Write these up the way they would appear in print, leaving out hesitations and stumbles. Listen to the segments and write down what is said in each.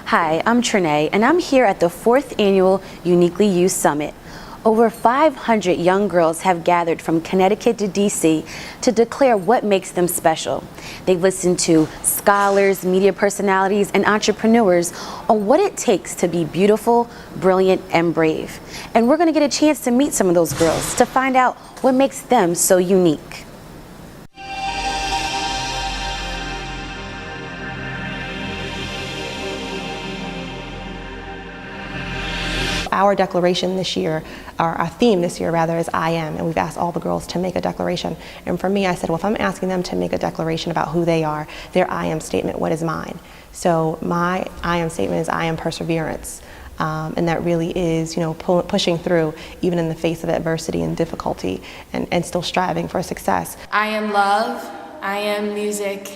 Hi, I'm Trinae, and I'm here at the 4th Annual Uniquely You Summit. Over 500 young girls have gathered from Connecticut to DC to declare what makes them special. They've listened to scholars, media personalities, and entrepreneurs on what it takes to be beautiful, brilliant, and brave. And we're going to get a chance to meet some of those girls to find out what makes them so unique. Our declaration this year, or our theme this year rather, is I am, and we've asked all the girls to make a declaration. And for me, I said, well, if I'm asking them to make a declaration about who they are, their I am statement, what is mine? So my I am statement is I am perseverance. And that really is, pushing through even in the face of adversity and difficulty and still striving for success. I am love, I am music,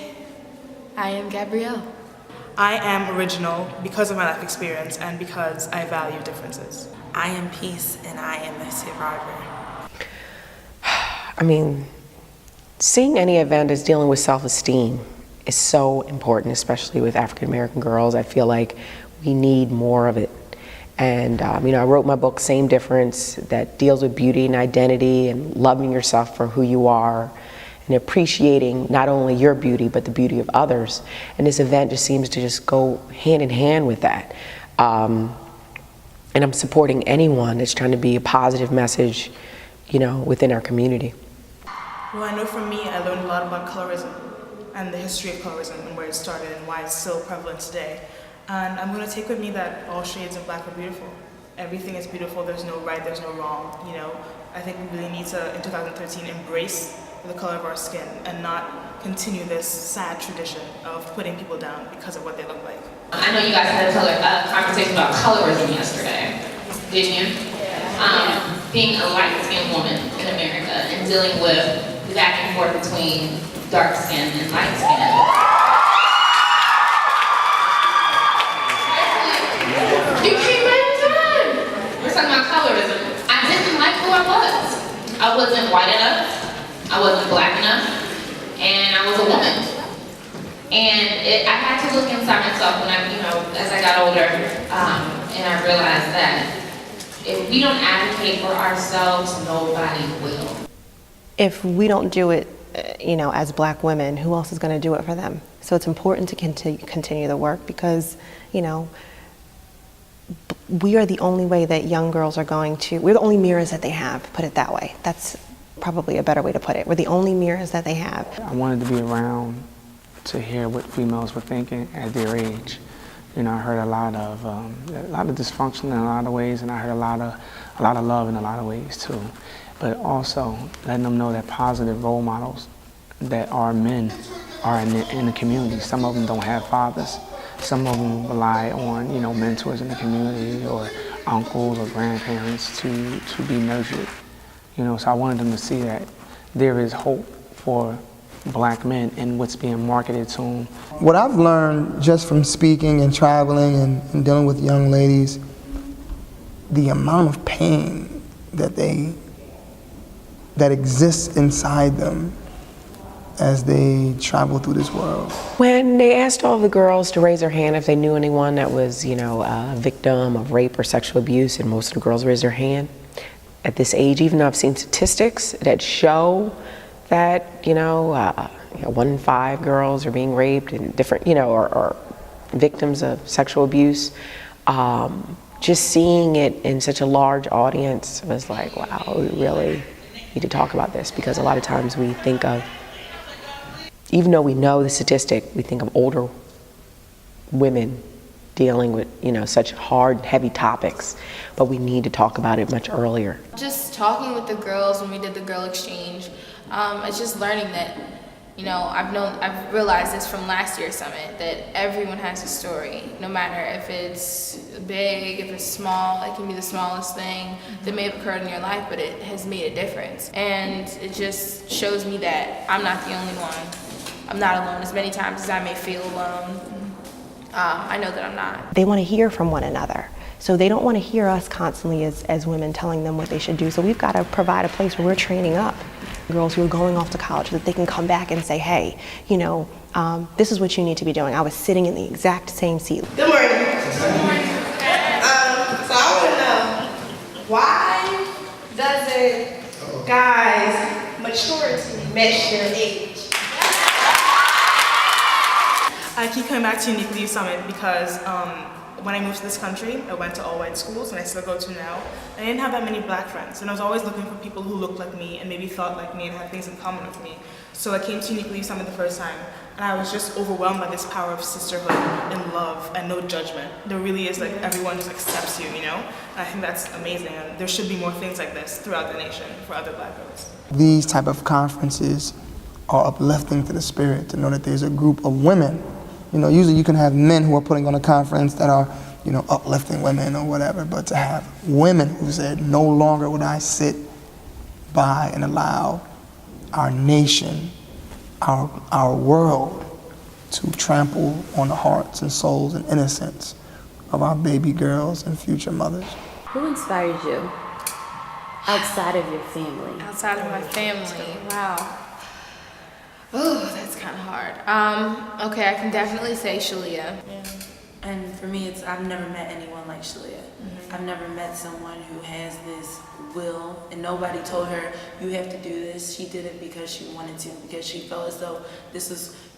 I am Gabrielle. I am original because of my life experience and because I value differences. I am peace and I am a survivor. I mean, seeing any event as dealing with self-esteem is so important, especially with African American girls. I feel like we need more of it. And I wrote my book, Same Difference, that deals with beauty and identity and loving yourself for who you are and appreciating not only your beauty, but the beauty of others. And this event just seems to just go hand in hand with that. And I'm supporting anyone that's trying to be a positive message, within our community. Well, I know for me, I learned a lot about colorism and the history of colorism and where it started and why it's still prevalent today. And I'm going to take with me that all shades of black are beautiful. Everything is beautiful, there's no right, there's no wrong. I think we really need to, in 2013, embrace the color of our skin and not continue this sad tradition of putting people down because of what they look like. I know you guys had a conversation about colorism yesterday, didn't you? Being a light-skinned woman in America and dealing with the back and forth between dark skin and light skin. You came right in time. We're talking about colorism. I didn't like who I was. I wasn't white enough. I wasn't black enough, and I was a woman. And I had to look inside myself when as I got older, and I realized that if we don't advocate for ourselves, nobody will. If we don't do it, As black women, who else is going to do it for them? So it's important to continue the work because, we are the only way that young girls are we're the only mirrors that they have, put it that way. That's probably a better way to put it. We're the only mirrors that they have. I wanted to be around to hear what females were thinking at their age. I heard a lot of dysfunction in a lot of ways, and I heard a lot of love in a lot of ways too. But also letting them know that positive role models that are men are in the community. Some of them don't have fathers. Some of them rely on mentors in the community or uncles or grandparents to be nurtured. So I wanted them to see that there is hope for black men in what's being marketed to them. What I've learned just from speaking and traveling and dealing with young ladies, the amount of pain that exists inside them as they travel through this world. When they asked all the girls to raise their hand if they knew anyone that was, a victim of rape or sexual abuse, and most of the girls raised their hand. At this age, even though I've seen statistics that show that, 1 in 5 girls are being raped and different, or victims of sexual abuse, just seeing it in such a large audience was like, wow, we really need to talk about this, because a lot of times we think of, even though we know the statistic, we think of older women dealing with, such hard, heavy topics, but we need to talk about it much earlier. Just talking with the girls when we did the girl exchange, it's just learning that, I've realized this from last year's summit, that everyone has a story, no matter if it's big, if it's small. It can be the smallest thing that may have occurred in your life, but it has made a difference. And it just shows me that I'm not the only one. I'm not alone. As many times as I may feel alone, I know that I'm not. They want to hear from one another. So they don't want to hear us constantly as women telling them what they should do. So we've got to provide a place where we're training up girls who are going off to college so that they can come back and say, hey, this is what you need to be doing. I was sitting in the exact same seat. Good morning. So I want to know, why doesn't guys' maturity match their age? I keep coming back to Uniquely Summit because when I moved to this country, I went to all white schools, and I still go to now. I didn't have that many black friends, and I was always looking for people who looked like me and maybe thought like me and had things in common with me. So I came to Uniquely Summit the first time, and I was just overwhelmed by this power of sisterhood and love and no judgment. There really is, like, everyone just accepts you, you know? And I think that's amazing, and there should be more things like this throughout the nation for other black girls. These type of conferences are uplifting to the spirit, to know that there's a group of women. You know, usually you can have men who are putting on a conference that are, you know, uplifting women or whatever, but to have women who said, no longer would I sit by and allow our nation, our world, to trample on the hearts and souls and innocence of our baby girls and future mothers. Who inspires you outside of your family? Outside of my family, wow. Oh, that's kind of hard. Okay, I can definitely say Shalia. Yeah. And for me, I've never met anyone like Shalia. I've never met someone who has this will, and nobody told her, you have to do this. She did it because she wanted to, because she felt as though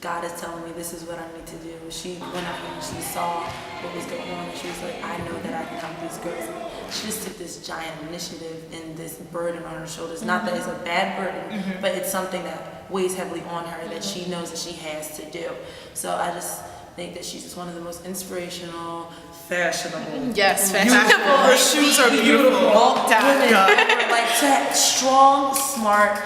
God is telling me this is what I need to do. She went out here and she saw what was going on, and she was like, I know that I can help these girls. And she just took this giant initiative and this burden on her shoulders. Not that it's a bad burden, but it's something that weighs heavily on her that she knows that she has to do. So I just think that she's just one of the most inspirational, fashionable. Yes, fashionable. Her shoes are beautiful. Women, like strong, smart,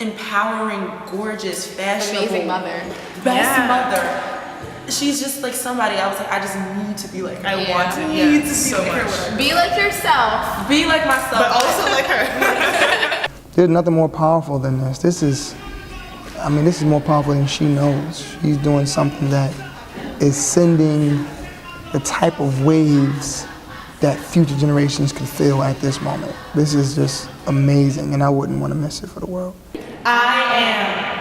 empowering, gorgeous, fashionable. Amazing mother. Best mother. She's just like somebody I was like, I just need to be like her. I want to, need to be so like much. her. Be like yourself. Be like myself. But also like her. There's nothing more powerful than this. This is more powerful than she knows. She's doing something that is sending the type of waves that future generations could feel at this moment. This is just amazing, and I wouldn't want to miss it for the world. I am